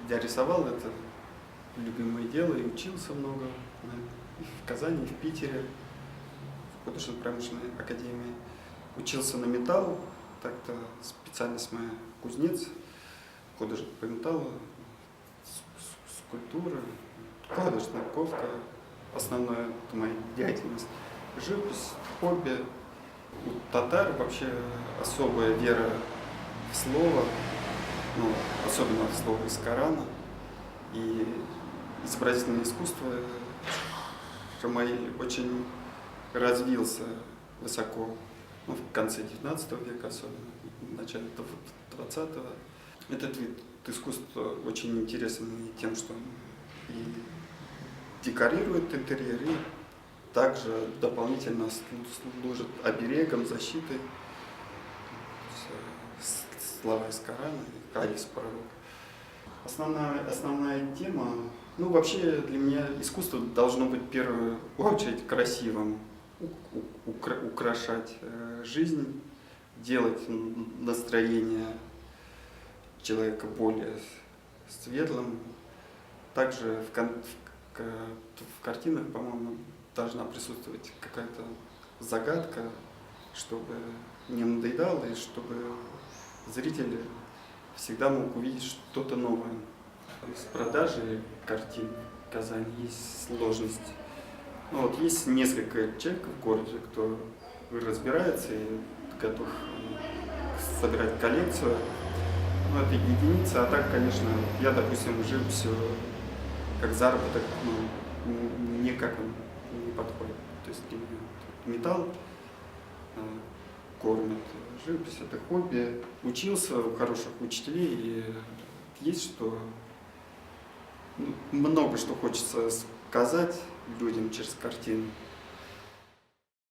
Я рисовал, это любимое дело, и учился много и в Казани, и в Питере, в художественно-промышленной академии. Учился на металл, так-то специальность моя кузнец, художник по металлу, скульптура, художественная ковка. Основная это моя деятельность. Живопись, хобби. У татар вообще особая вера в слово, ну, особенно в слово из Корана. И изобразительное искусство Шамаиль очень развился высоко, ну, в конце 19 века, особенно в начале 20-го. Этот вид искусства очень интересен тем, что он и декорирует интерьер, и также дополнительно служит оберегом, защитой. Слова из Корана и хадис пророка. Основная тема, ну вообще для меня искусство должно быть в первую очередь красивым, украшать жизнь, делать настроение человека более светлым. Также в картинах, по-моему, должна присутствовать какая-то загадка, чтобы не надоедало и чтобы зритель всегда мог увидеть что-то новое. С продажей картин в Казани есть сложность. Ну, вот есть несколько человек в городе, кто разбирается и готов собирать коллекцию. Ну, это единица, а так, конечно, я, допустим, живописью как заработок, ну, никак он не подходит. То есть металл кормит, живопись это хобби. Учился у хороших учителей, и есть что, ну, много что хочется сказать людям через картины.